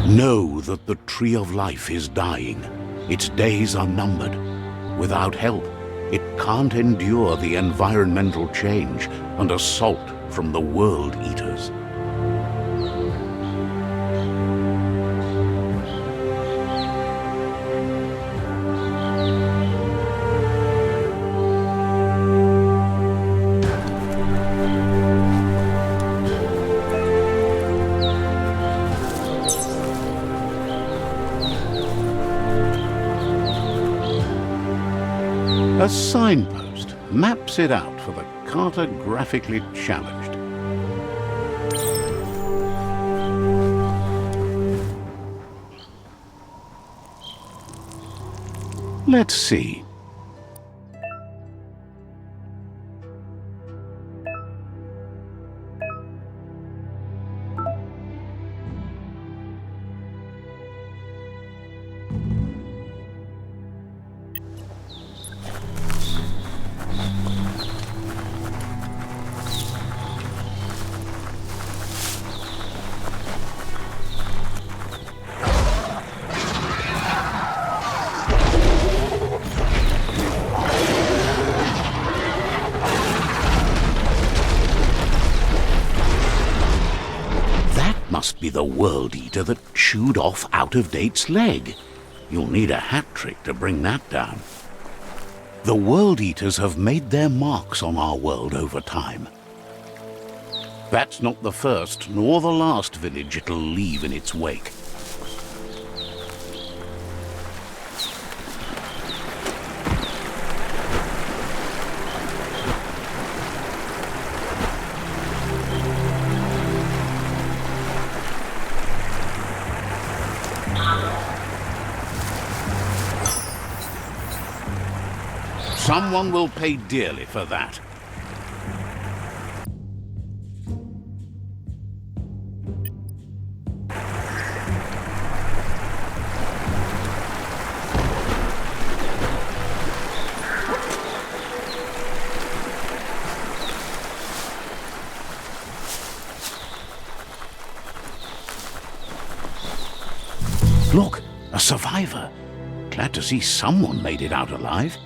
Know that the Tree of Life is dying. Its days are numbered. Without help, it can't endure the environmental change and assault from the World Eaters. A signpost maps it out for the cartographically challenged. Let's see. Must be the World Eater that chewed off Out-of-Date's leg. You'll need a hat trick to bring that down. The World Eaters have made their marks on our world over time. That's not the first nor the last village it'll leave in its wake. Someone will pay dearly for that. Look, a survivor. Glad to see someone made it out alive.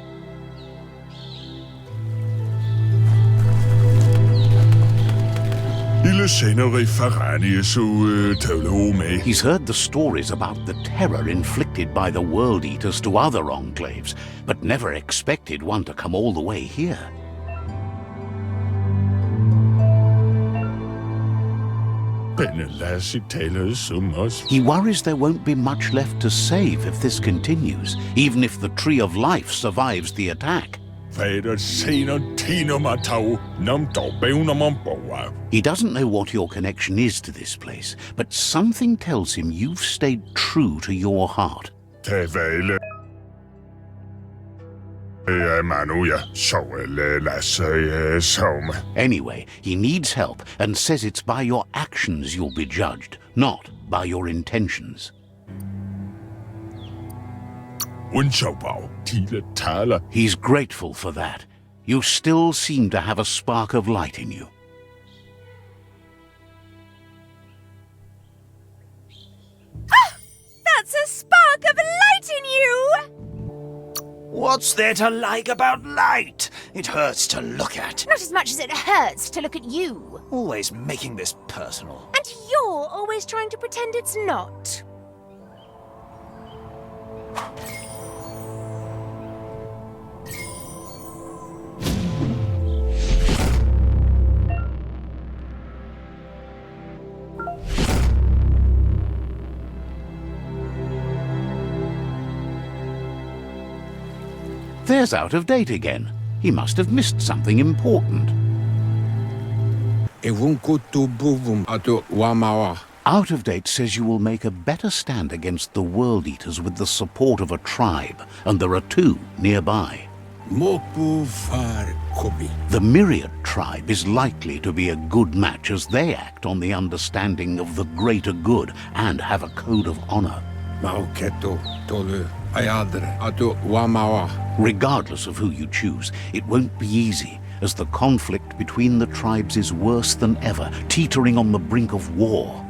He's heard the stories about the terror inflicted by the World Eaters to other enclaves, but never expected one to come all the way here. He worries there won't be much left to save if this continues, even if the Tree of Life survives the attack. He doesn't know what your connection is to this place, but something tells him you've stayed true to your heart. Anyway, he needs help and says it's by your actions you'll be judged, not by your intentions. He's grateful for that. You still seem to have a spark of light in you. Ah! That's a spark of light in you! What's there to like about light? It hurts to look at. Not as much as it hurts to look at you. Always making this personal. And you're always trying to pretend it's not. There's Out-of-Date again. He must have missed something important. Out-of-Date says you will make a better stand against the World Eaters with the support of a tribe, and there are two nearby. The Myriad tribe is likely to be a good match as they act on the understanding of the greater good and have a code of honor. Regardless of who you choose, it won't be easy, as the conflict between the tribes is worse than ever, teetering on the brink of war.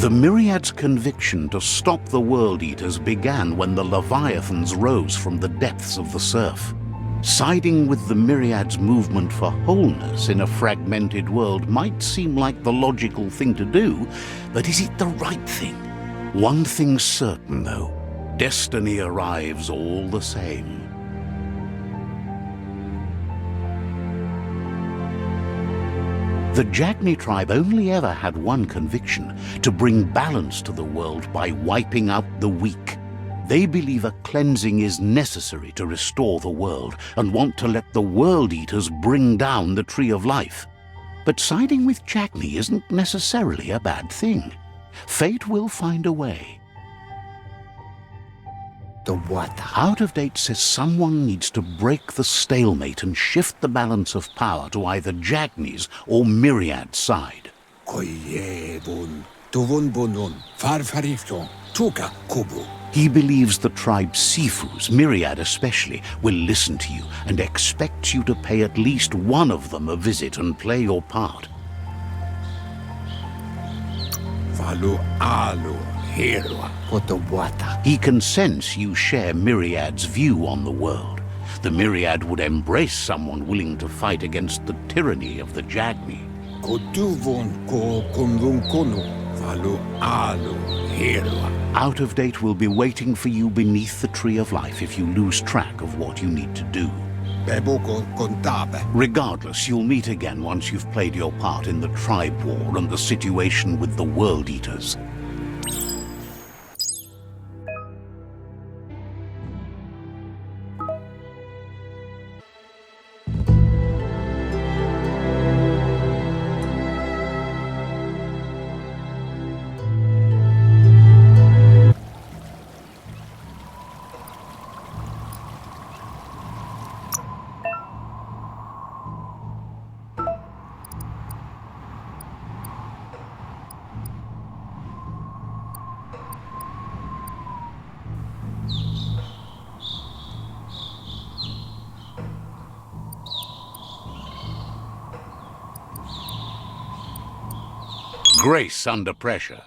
The Myriad's conviction to stop the World Eaters began when the Leviathans rose from the depths of the surf. Siding with the Myriad's movement for wholeness in a fragmented world might seem like the logical thing to do, but is it the right thing? One thing's certain, though. Destiny arrives all the same. The Jagni tribe only ever had one conviction: to bring balance to the world by wiping out the weak. They believe a cleansing is necessary to restore the world and want to let the World Eaters bring down the Tree of Life. But siding with Jagni isn't necessarily a bad thing. Fate will find a way. The water. Out of Date says someone needs to break the stalemate and shift the balance of power to either Jagni's or Myriad's side. Koyevun. Tuvun bunun. Farfarifton. Tuka kubu. He believes the tribe Sifus, Myriad especially, will listen to you and expects you to pay at least one of them a visit and play your part. Valu alu. Hero. For the water. He can sense you share Myriad's view on the world. The Myriad would embrace someone willing to fight against the tyranny of the Jagni. Kotuvun ko kunvun kunu. Valu alu. Hero. Out of Date will be waiting for you beneath the Tree of Life if you lose track of what you need to do. Beboko kontabe. Regardless, you'll meet again once you've played your part in the tribe war and the situation with the World Eaters. Grace under pressure.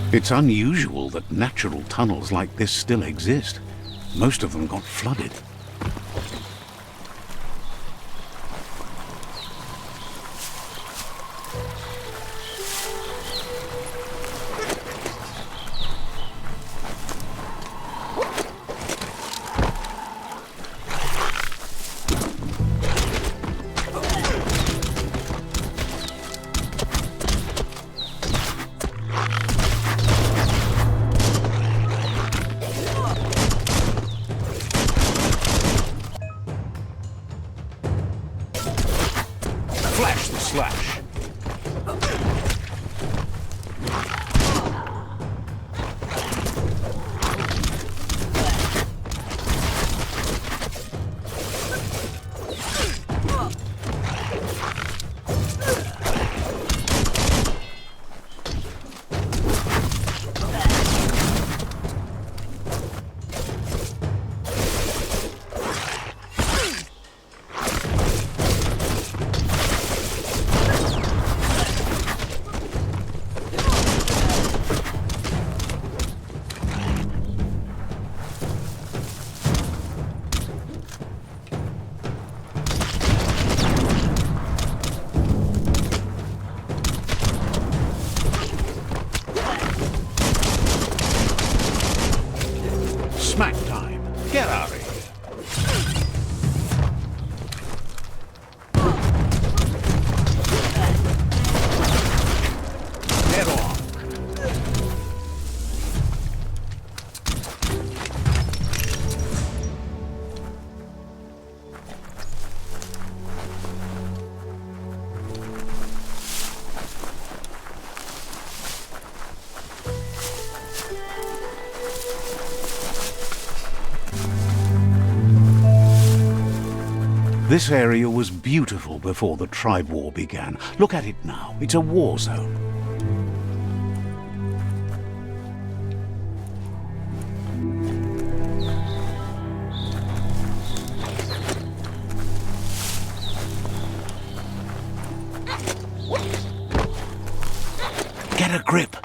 It's unusual that natural tunnels like this still exist. Most of them got flooded. Flash the slash. Smack time. Get out of here. Get on. This area was beautiful before the tribe war began. Look at it now. It's a war zone. Get a grip.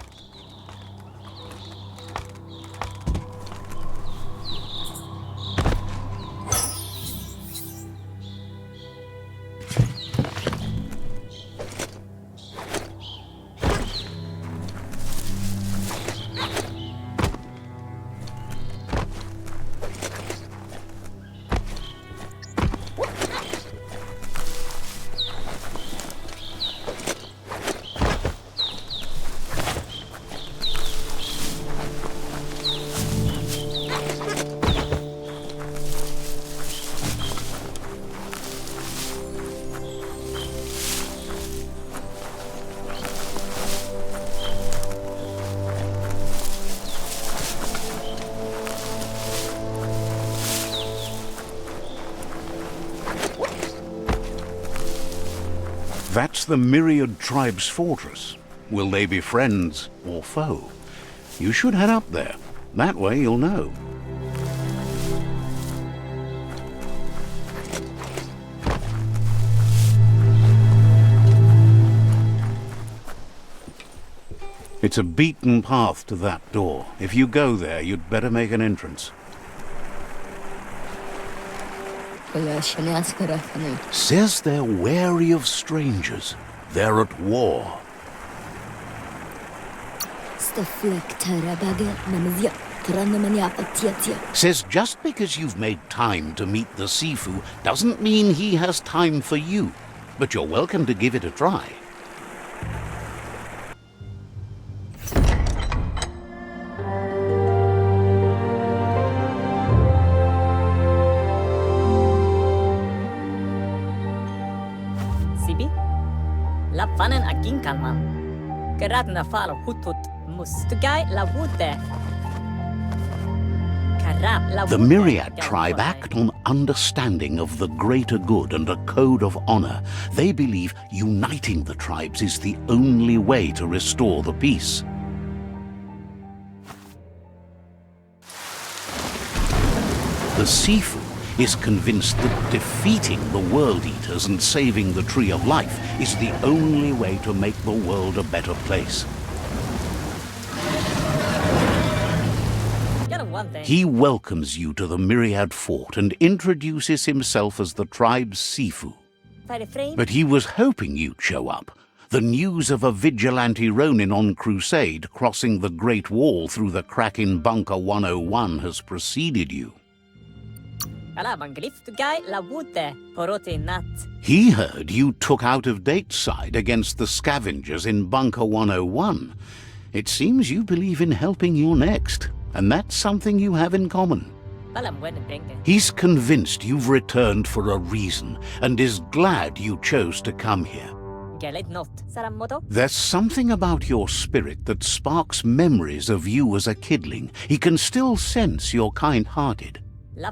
That's the Myriad Tribe's fortress. Will they be friends or foe? You should head up there. That way you'll know. It's a beaten path to that door. If you go there, you'd better make an entrance. Says they're wary of strangers. They're at war. Says just because you've made time to meet the Sifu doesn't mean he has time for you. But you're welcome to give it a try. Lafanen aginkanman. Geradna falo hutut mustugai la wute. The Myriad tribe act on understanding of the greater good and a code of honor. They believe uniting the tribes is the only way to restore the peace. The Sifu is convinced that defeating the World Eaters and saving the Tree of Life is the only way to make the world a better place. He welcomes you to the Myriad Fort and introduces himself as the tribe's Sifu. But he was hoping you'd show up. The news of a vigilante Ronin on crusade crossing the Great Wall through the crack in Bunker 101 has preceded you. He heard you took out-of-date side against the scavengers in Bunker 101. It seems you believe in helping your next, and that's something you have in common. He's convinced you've returned for a reason, and is glad you chose to come here. There's something about your spirit that sparks memories of you as a kidling. He can still sense you're kind-hearted. The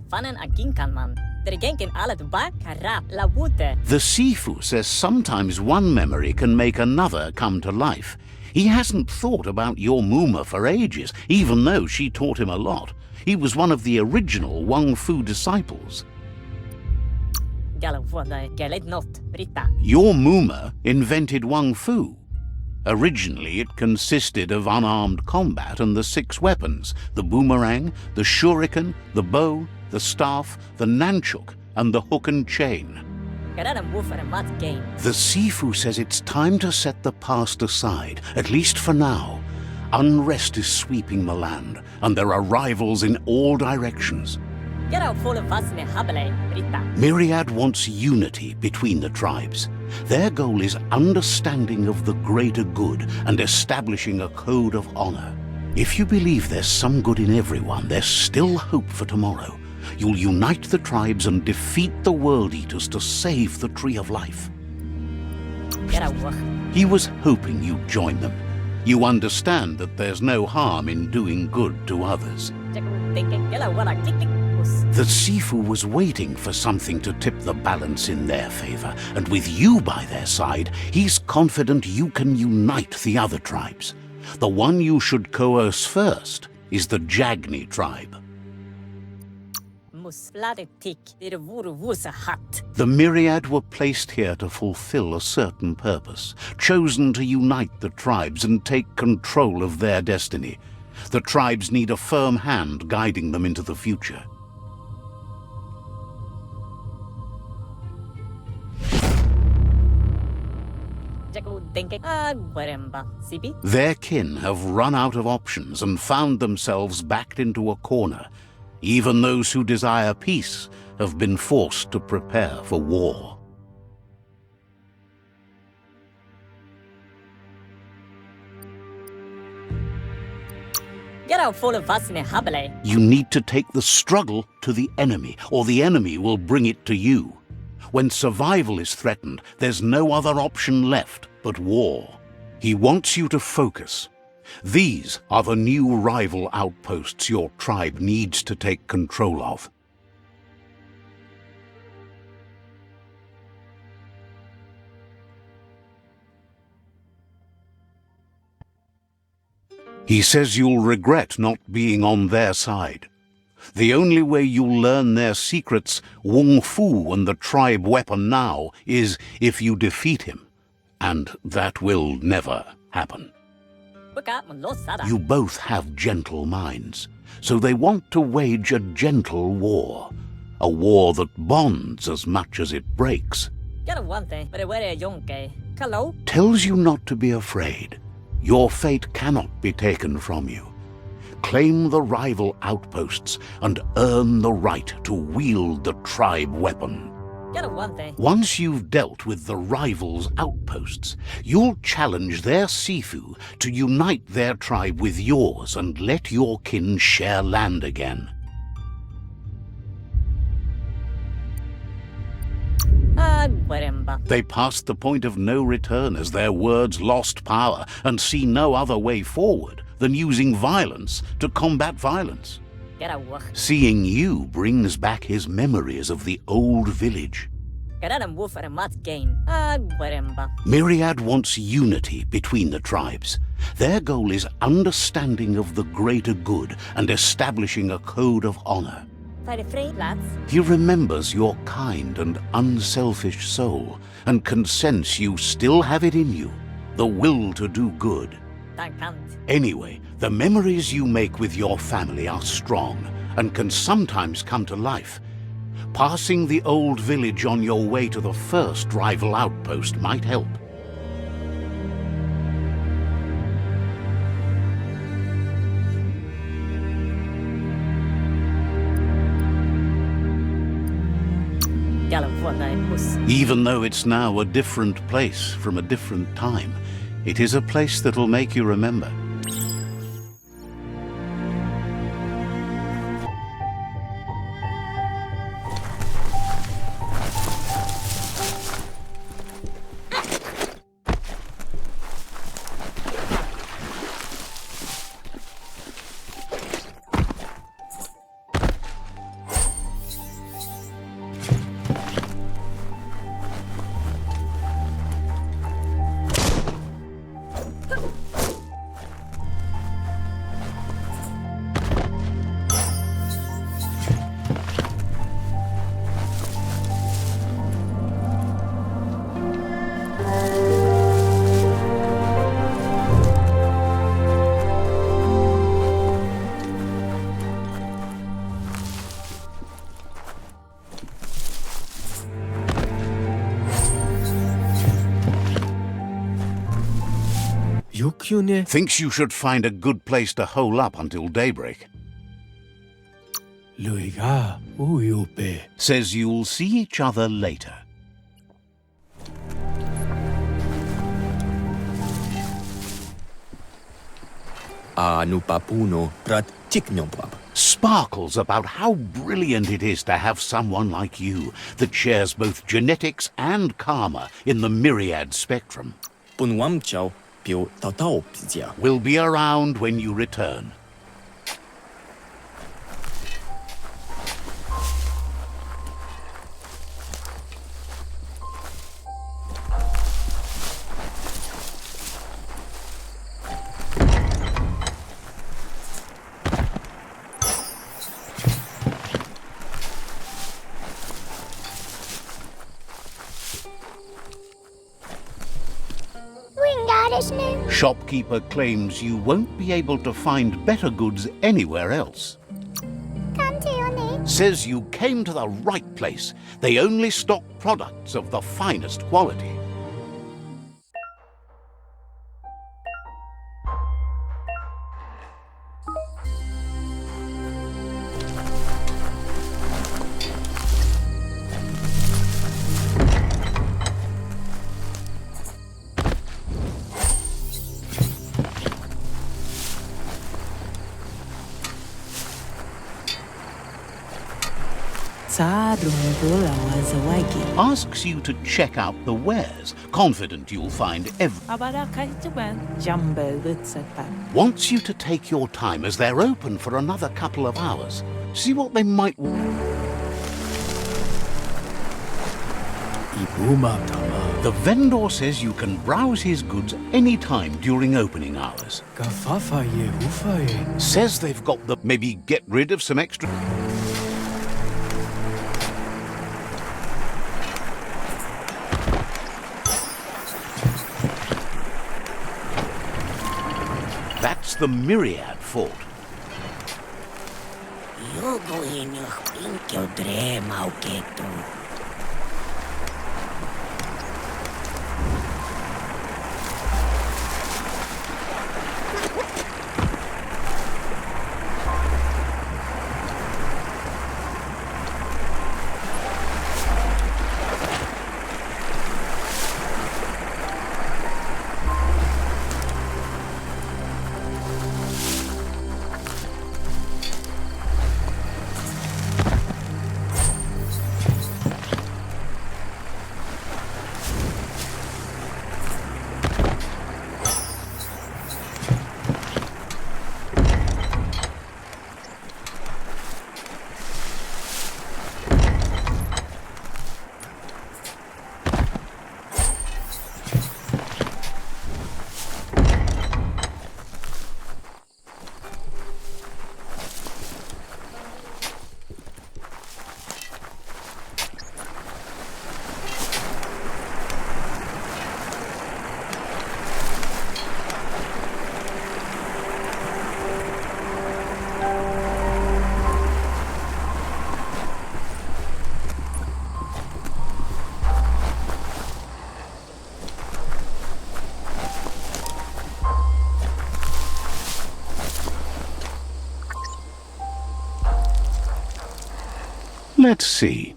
Sifu says sometimes one memory can make another come to life. He hasn't thought about your Muma for ages, even though she taught him a lot. He was one of the original Wang Fu disciples. Your Muma invented Wang Fu. Originally, it consisted of unarmed combat and the 6 weapons: the boomerang, the shuriken, the bow, the staff, the nunchuk, and the hook and chain. The Sifu says it's time to set the past aside, at least for now. Unrest is sweeping the land, and there are rivals in all directions. Myriad wants unity between the tribes. Their goal is understanding of the greater good and establishing a code of honor. If you believe there's some good in everyone, there's still hope for tomorrow. You'll unite the tribes and defeat the World Eaters to save the Tree of Life. He was hoping you'd join them. You understand that there's no harm in doing good to others. The Sifu was waiting for something to tip the balance in their favor, and with you by their side, he's confident you can unite the other tribes. The one you should coerce first is the Jagni tribe. The Myriad were placed here to fulfill a certain purpose, chosen to unite the tribes and take control of their destiny. The tribes need a firm hand guiding them into the future. Their kin have run out of options and found themselves backed into a corner. Even those who desire peace have been forced to prepare for war. You need to take the struggle to the enemy, or the enemy will bring it to you. When survival is threatened, there's no other option left but war. He wants you to focus. These are the new rival outposts your tribe needs to take control of. He says you'll regret not being on their side. The only way you'll learn their secrets, Wung Fu and the tribe weapon now, is if you defeat him. And that will never happen. You both have gentle minds, so they want to wage a gentle war. A war that bonds as much as it breaks. Tells you not to be afraid. Your fate cannot be taken from you. Claim the rival outposts and earn the right to wield the tribe weapon. Once you've dealt with the rivals' outposts, you'll challenge their Sifu to unite their tribe with yours and let your kin share land again. They passed the point of no return as their words lost power and see no other way forward than using violence to combat violence. Seeing you brings back his memories of the old village. Myriad wants unity between the tribes. Their goal is understanding of the greater good and establishing a code of honor. He remembers your kind and unselfish soul and can sense you still have it in you, the will to do good. Anyway, The memories you make with your family are strong and can sometimes come to life. Passing the old village on your way to the first rival outpost might help. Even though it's now a different place from a different time, it is a place that'll make you remember. Thinks you should find a good place to hole up until daybreak. Says you'll see each other later. Sparkles about how brilliant it is to have someone like you that shares both genetics and karma in the myriad spectrum. We'll be around when you return. Shopkeeper claims you won't be able to find better goods anywhere else. Says you came to the right place. They only stock products of the finest quality. Asks you to check out the wares, confident you'll find Wants you to take your time as they're open for another couple of hours. See what they might... The vendor says you can browse his goods anytime during opening hours. Says they've got the... Maybe get rid of some extra... That's the Myriad Fort. Let's see.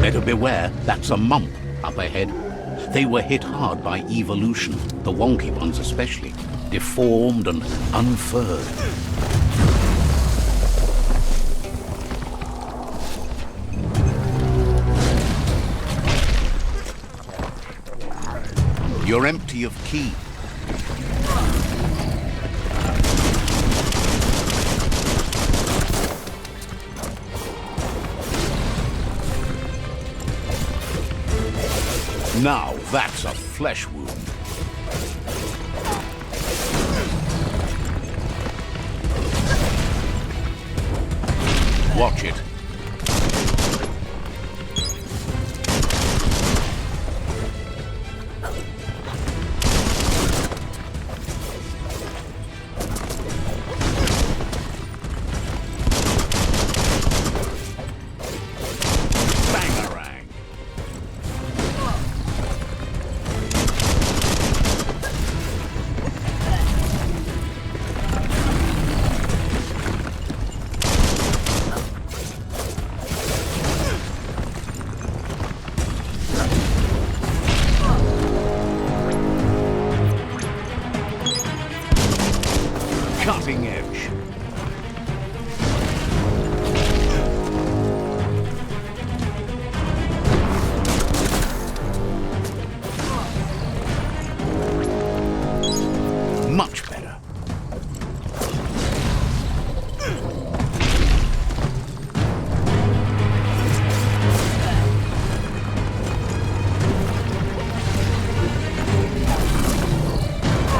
Better beware, that's a mump up ahead. They were hit hard by evolution, the wonky ones especially, deformed and unfurred. You're empty of ki. Now that's a flesh wound. Watch it. Bangarang. Cutting edge. Much better.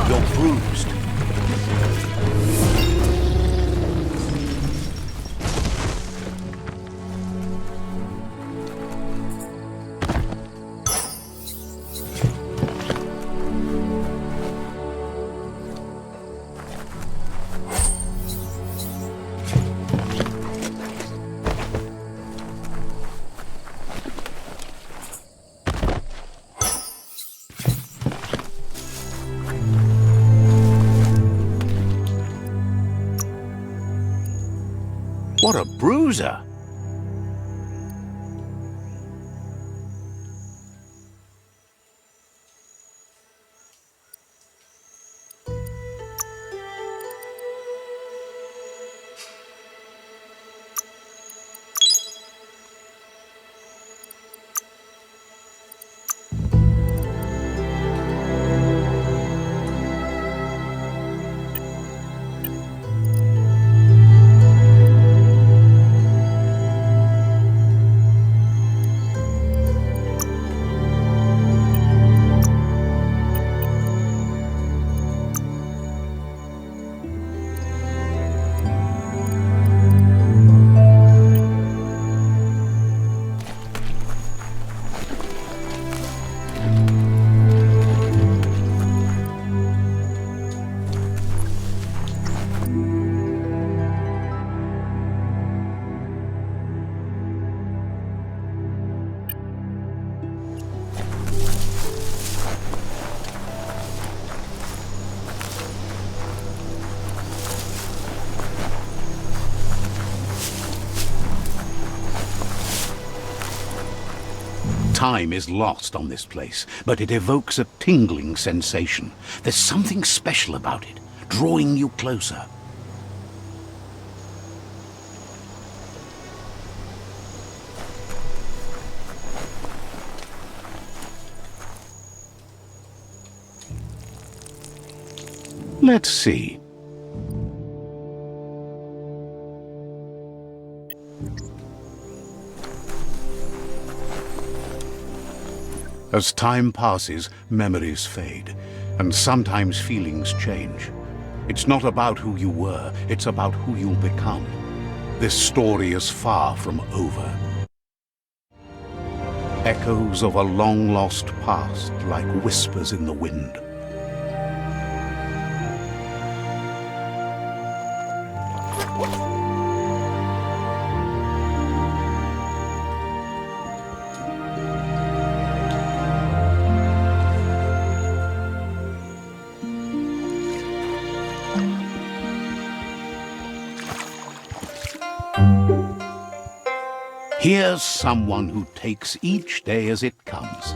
You're bruised. What a bruiser! Time is lost on this place, but it evokes a tingling sensation. There's something special about it, drawing you closer. Let's see. As time passes, memories fade, and sometimes feelings change. It's not about who you were, it's about who you'll become. This story is far from over. Echoes of a long-lost past, like whispers in the wind. Here's someone who takes each day as it comes.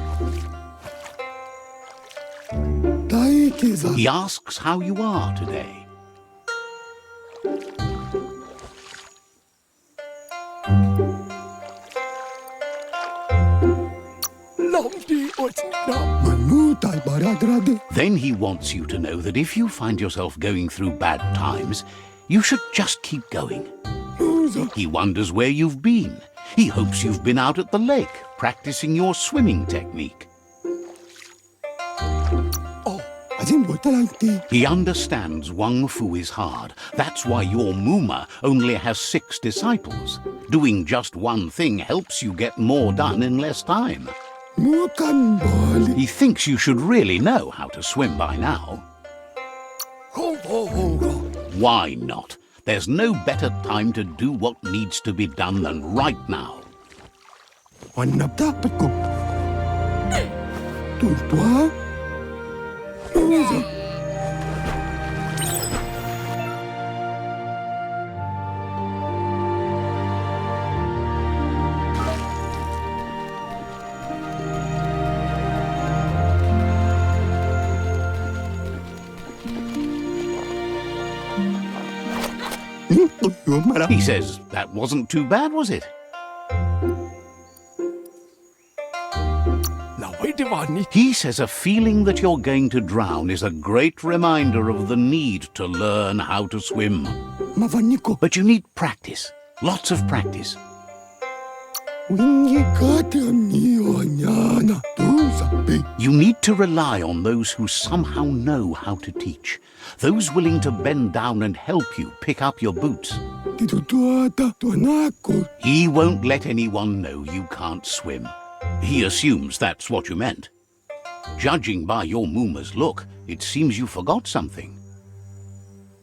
He asks how you are today. Then he wants you to know that if you find yourself going through bad times, you should just keep going. He wonders where you've been. He hopes you've been out at the lake, practicing your swimming technique. He understands Wang Fu is hard. That's why your Muma only has 6 disciples. Doing just one thing helps you get more done in less time. He thinks you should really know how to swim by now. Why not? There's no better time to do what needs to be done than right now. He says, that wasn't too bad, was it? He says a feeling that you're going to drown is a great reminder of the need to learn how to swim. But you need practice, lots of practice. You need to rely on those who somehow know how to teach, those willing to bend down and help you pick up your boots. He won't let anyone know you can't swim. He assumes that's what you meant. Judging by your Muma's look, it seems you forgot something.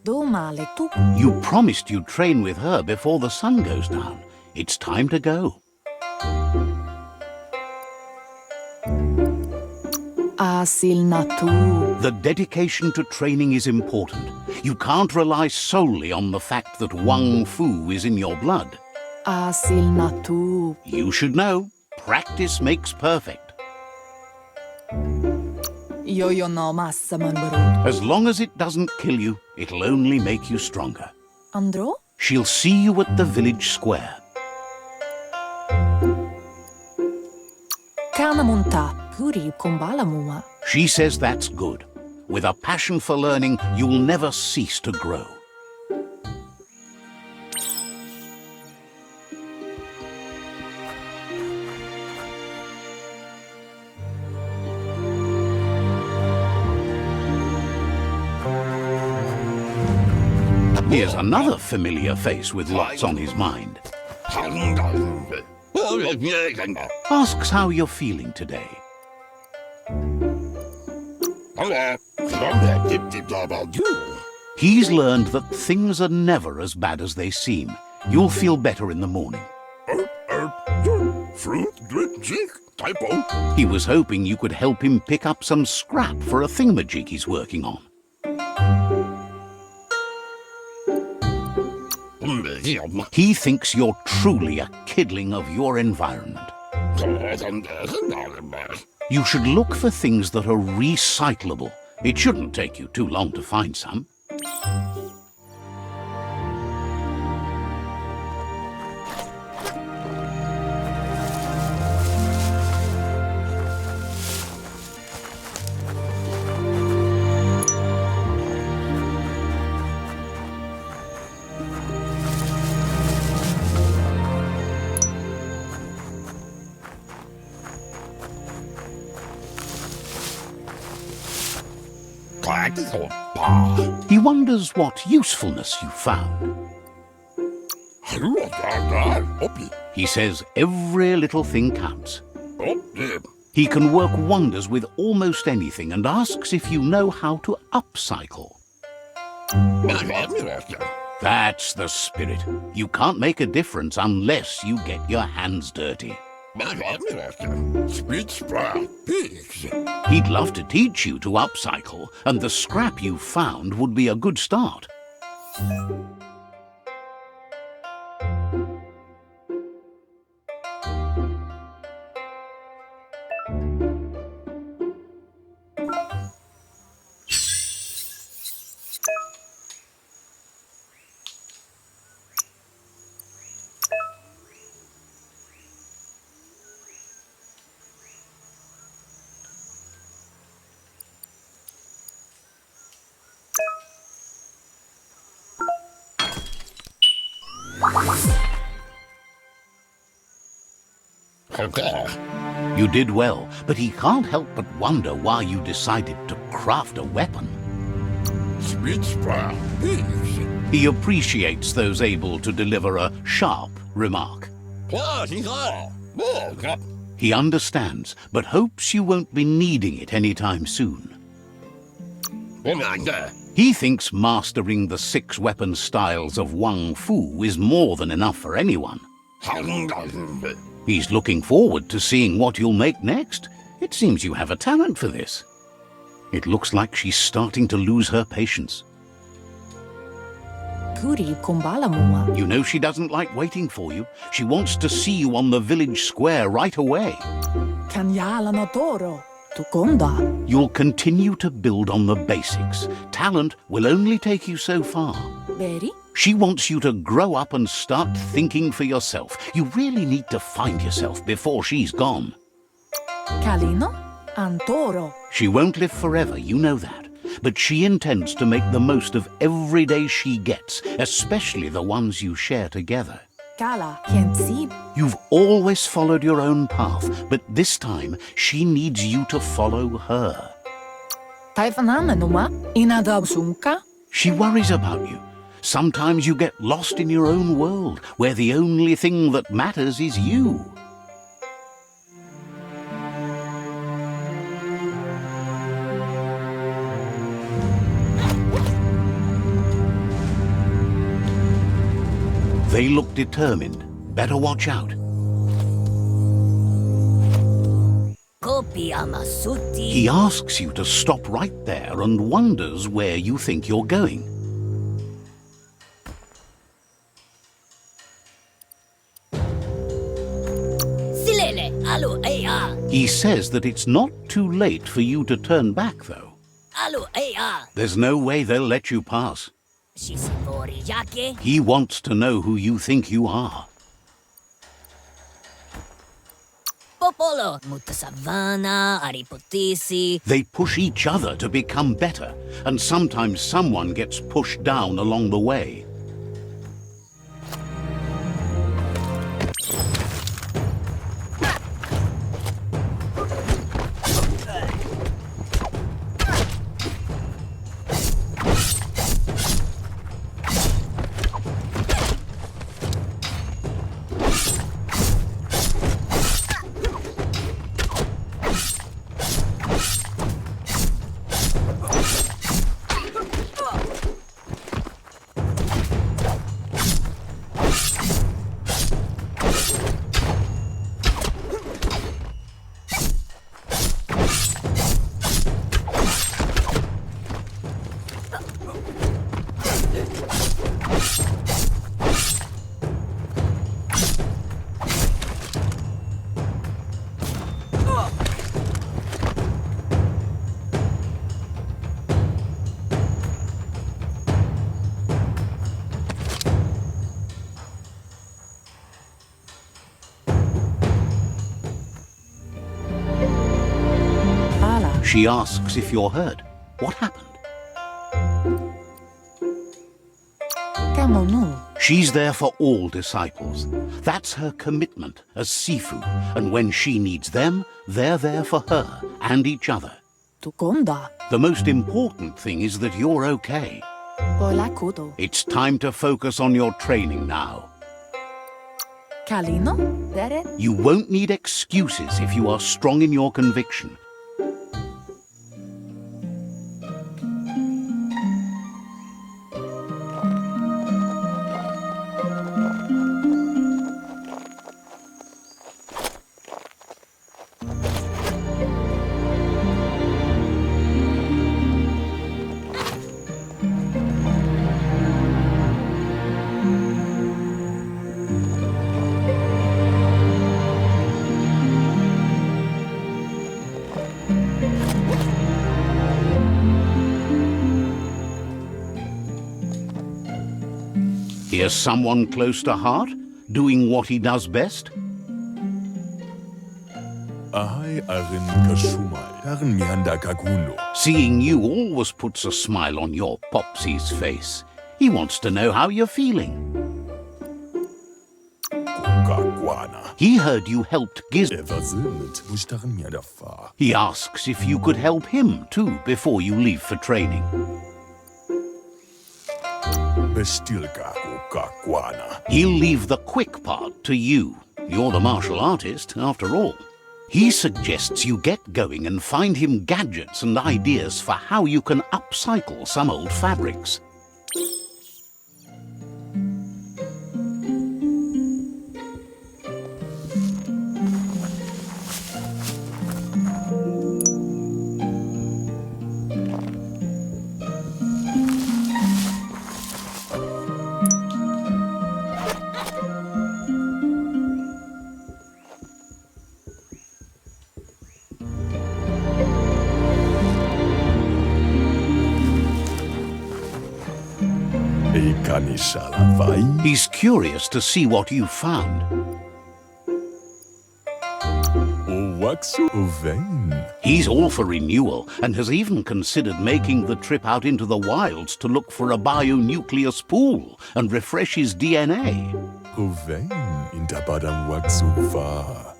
You promised you'd train with her before the sun goes down. It's time to go. The dedication to training is important. You can't rely solely on the fact that Wang Fu is in your blood. You should know, practice makes perfect. As long as it doesn't kill you, it'll only make you stronger. She'll see you at the village square. She says that's good. With a passion for learning, you'll never cease to grow. Here's another familiar face with lots on his mind. Asks how you're feeling today. He's learned that things are never as bad as they seem. You'll feel better in the morning. He was hoping you could help him pick up some scrap for a thingamajig he's working on. He thinks you're truly a kidling of your environment. You should look for things that are recyclable. It shouldn't take you too long to find some. He wonders what usefulness you found. He says every little thing counts. He can work wonders with almost anything and asks if you know how to upcycle. That's the spirit. You can't make a difference unless you get your hands dirty. He'd love to teach you to upcycle, and the scrap you found would be a good start. You did well, but he can't help but wonder why you decided to craft a weapon. He appreciates those able to deliver a sharp remark. He understands, but hopes you won't be needing it anytime soon. He thinks mastering the 6 weapon styles of Wang Fu is more than enough for anyone. He's looking forward to seeing what you'll make next. It seems you have a talent for this. It looks like she's starting to lose her patience. You know she doesn't like waiting for you. She wants to see you on the village square right away. You'll continue to build on the basics. Talent will only take you so far. She wants you to grow up and start thinking for yourself. You really need to find yourself before she's gone. She won't live forever, you know that. But she intends to make the most of every day she gets, especially the ones you share together. You've always followed your own path, but this time she needs you to follow her. She worries about you. Sometimes you get lost in your own world, where the only thing that matters is you. They look determined. Better watch out. He asks you to stop right there and wonders where you think you're going. He says that it's not too late for you to turn back, though. There's no way they'll let you pass. He wants to know who you think you are. They push each other to become better, and sometimes someone gets pushed down along the way. She asks if you're hurt. What happened? She's there for all disciples. That's her commitment as Sifu, and when she needs them, they're there for her and each other. The most important thing is that you're okay. It's time to focus on your training now. You won't need excuses if you are strong in your conviction. Here's someone close to heart, doing what he does best. Seeing you always puts a smile on your Popsy's face. He wants to know how you're feeling. He heard you helped Giz. He asks if you could help him too before you leave for training. He'll leave the quick part to you. You're the martial artist, after all. He suggests you get going and find him gadgets and ideas for how you can upcycle some old fabrics. He's curious to see what you've found. He's all for renewal and has even considered making the trip out into the wilds to look for a bionucleus pool and refresh his DNA.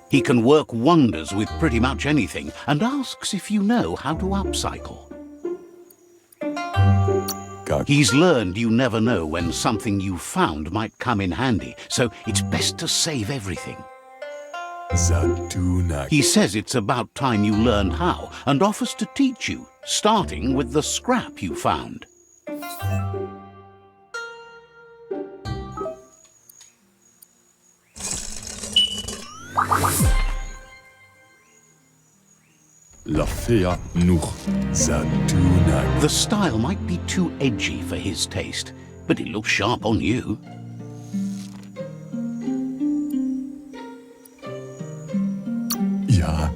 He can work wonders with pretty much anything and asks if you know how to upcycle. He's learned you never know when something you found might come in handy, so it's best to save everything. He says it's about time you learned how and offers to teach you, starting with the scrap you found. The style might be too edgy for his taste, but it looks sharp on you.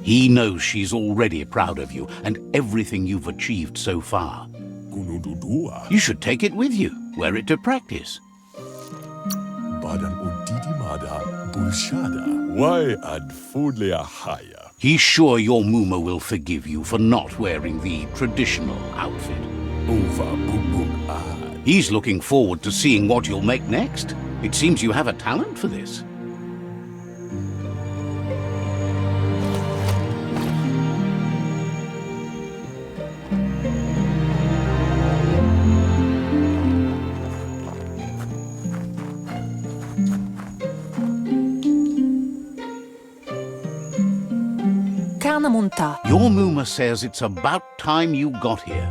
He knows she's already proud of you and everything you've achieved so far. You should take it with you, wear it to practice. He's sure your Muma will forgive you for not wearing the traditional outfit. He's looking forward to seeing what you'll make next. It seems you have a talent for this. Your Muma says it's about time you got here.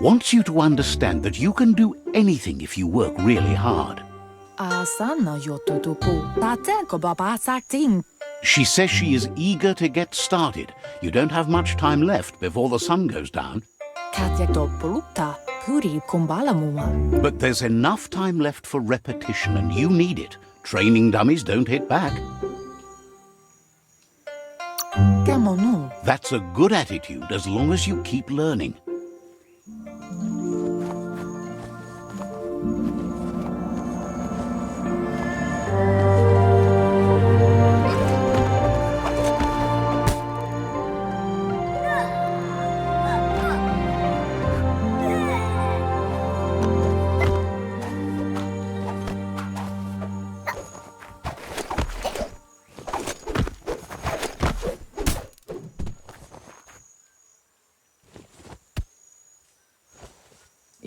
Wants you to understand that you can do anything if you work really hard. She says she is eager to get started. You don't have much time left before the sun goes down. But there's enough time left for repetition, and you need it. Training dummies don't hit back. That's a good attitude as long as you keep learning.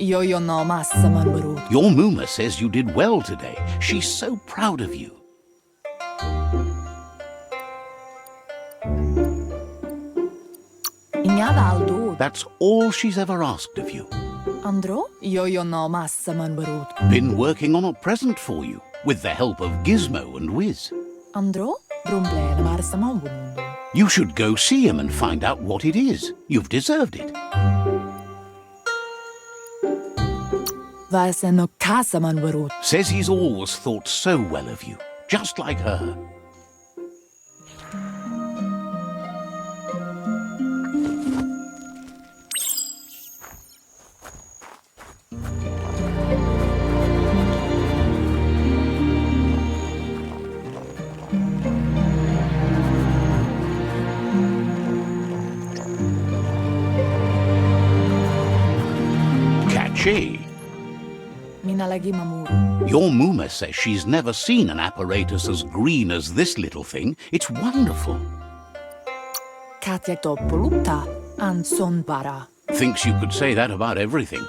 Yo no massaman barut. Your Muma says you did well today. She's so proud of you. Ingadaldo. That's all she's ever asked of you. Andro? Yo no massaman barut. Been working on a present for you, with the help of Gizmo and Wiz. Andro? Brumble marsaman wundo. You should go see him and find out what it is. You've deserved it. Vase no kasaman barut. Says he's always thought so well of you, just like her. Catchy. Minalagi mamuru. Your Muma says she's never seen an apparatus as green as this little thing. It's wonderful. Katya topolupta. Anson bara. Thinks you could say that about everything.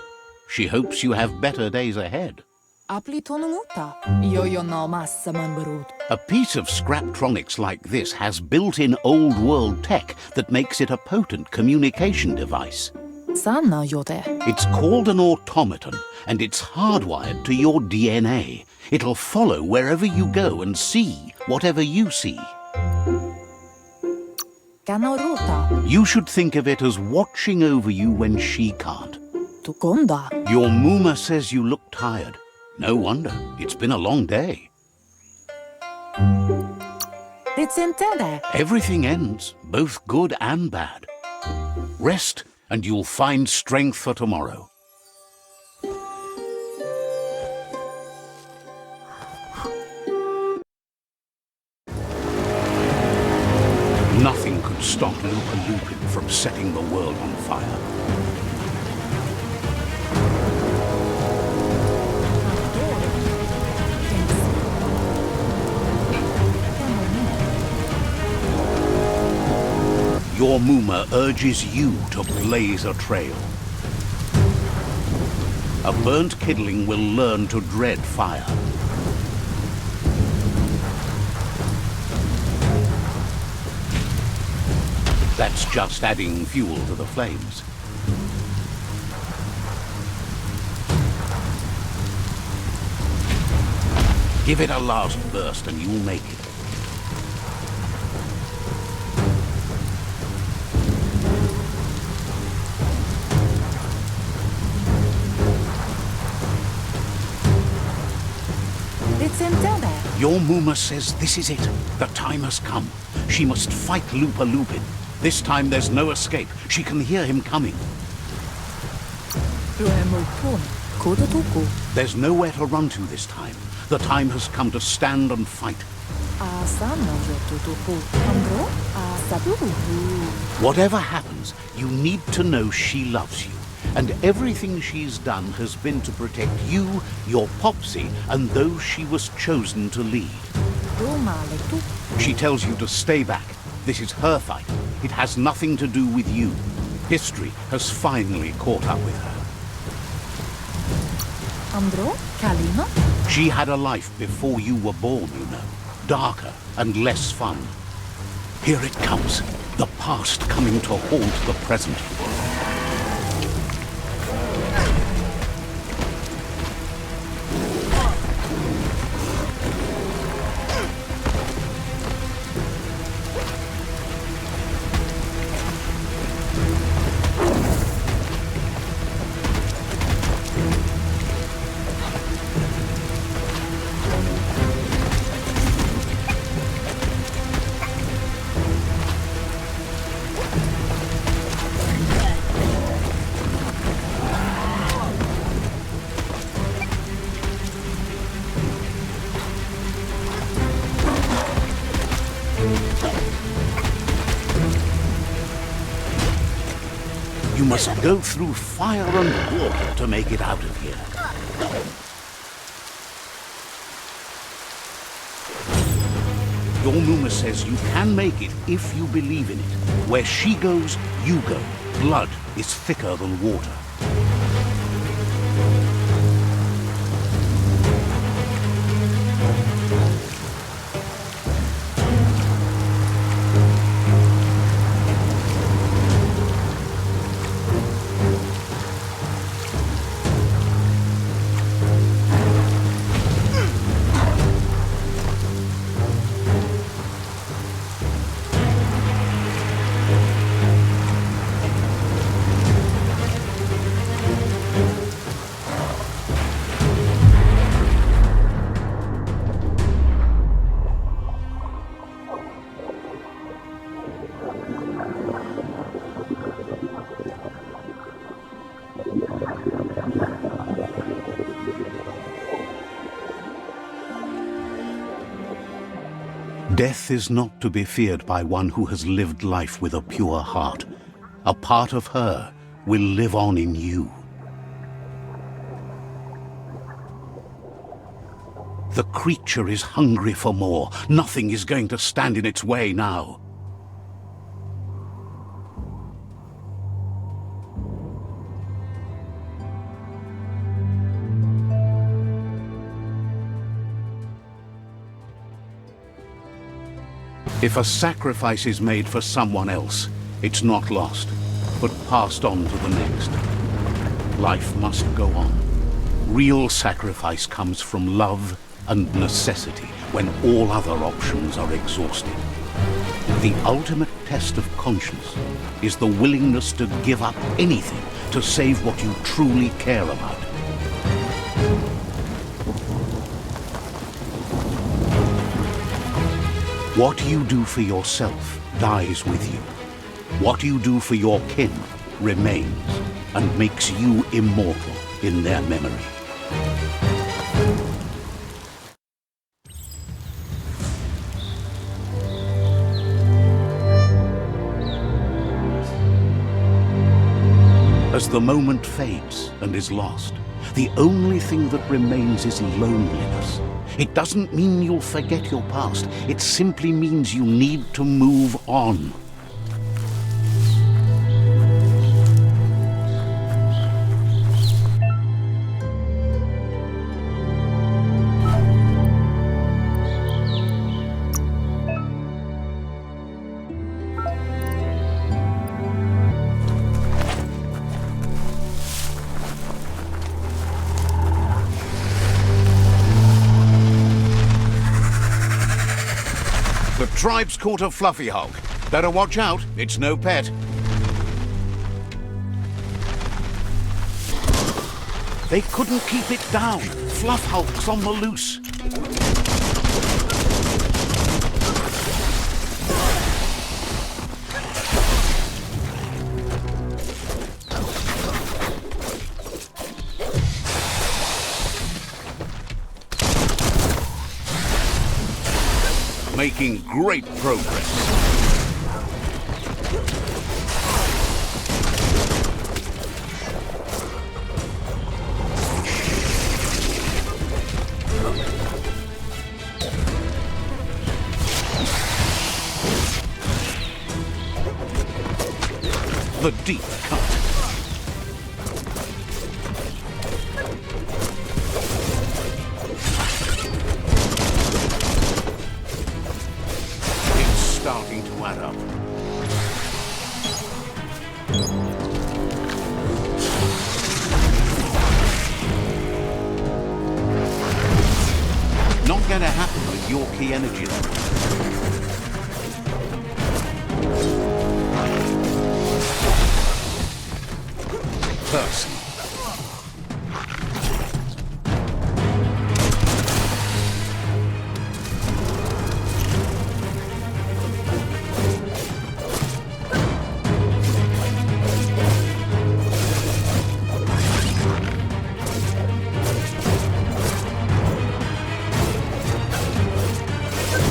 She hopes you have better days ahead. Apli tonumuta. Yo no massaman barut. A piece of Scraptronics like this has built-in old-world tech that makes it a potent communication device. Sanna yote. It's called an automaton, and it's hardwired to your DNA. It'll follow wherever you go and see whatever you see. Kanorota. You should think of it as watching over you when she can't. Tukonda. Your Muma says you look tired. No wonder. It's been a long day. Ritsentende. Everything ends, both good and bad. Rest, and you'll find strength for tomorrow. Nothing could stop Lupa Lupin from setting the world on fire. Your Muma urges you to blaze a trail. A burnt kidling will learn to dread fire. That's just adding fuel to the flames. Give it a last burst and you'll make it. Your Muma says this is it. The time has come. She must fight Lupa Lupin. This time there's no escape. She can hear him coming. There's nowhere to run to this time. The time has come to stand and fight. Whatever happens, you need to know she loves you. And everything she's done has been to protect you, your Popsy, and those she was chosen to lead. She tells you to stay back. This is her fight. It has nothing to do with you. History has finally caught up with her. Andro? Kalina? She had a life before you were born, you know. Darker and less fun. Here it comes. The past coming to haunt the present. You must go through fire and water to make it out of here. Your Muma says you can make it if you believe in it. Where she goes, you go. Blood is thicker than water. Death is not to be feared by one who has lived life with a pure heart. A part of her will live on in you. The creature is hungry for more. Nothing is going to stand in its way now. If a sacrifice is made for someone else, it's not lost, but passed on to the next. Life must go on. Real sacrifice comes from love and necessity when all other options are exhausted. The ultimate test of conscience is the willingness to give up anything to save what you truly care about. What you do for yourself dies with you. What you do for your kin remains and makes you immortal in their memory. As the moment fades and is lost, the only thing that remains is loneliness. It doesn't mean you'll forget your past. It simply means you need to move on. The tribe's caught a fluffy hulk. Better watch out, it's no pet. They couldn't keep it down. Fluff hulk's on the loose. Making great progress. The deep cut. Starting to add up. Not gonna happen with your key energy level. Person.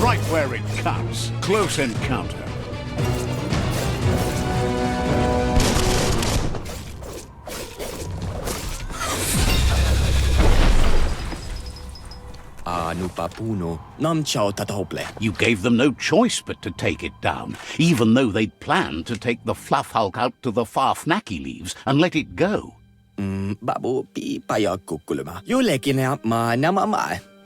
Right where it cuts. Close encounter. You gave them no choice but to take it down, even though they'd planned to take the Fluff Hulk out to the far Fnacky Leaves and let it go.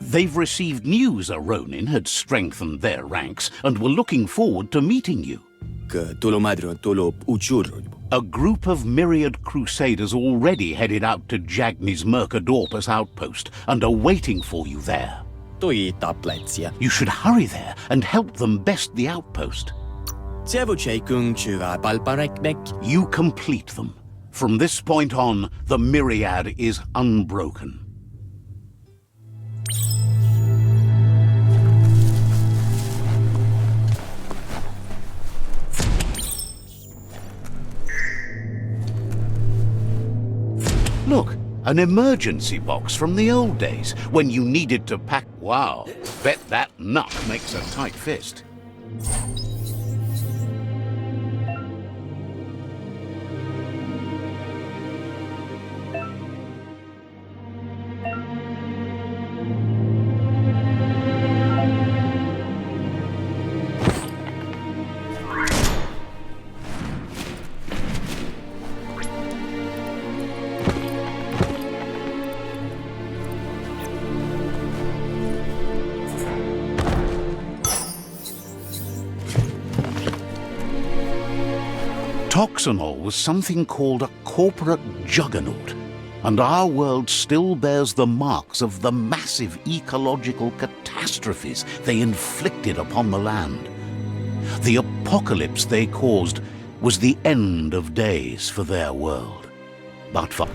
They've received news a Ronin had strengthened their ranks and were looking forward to meeting you. A group of myriad crusaders already headed out to Jagni's Mercadorpus outpost and are waiting for you there. You should hurry there and help them best the outpost. You complete them. From this point on, the myriad is unbroken. Look, An emergency box from the old days when you needed to pack. Wow, bet that nut makes a tight fist. Toxanol was something called a corporate juggernaut, and our world still bears the marks of the massive ecological catastrophes they inflicted upon the land. The apocalypse they caused was the end of days for their world. But for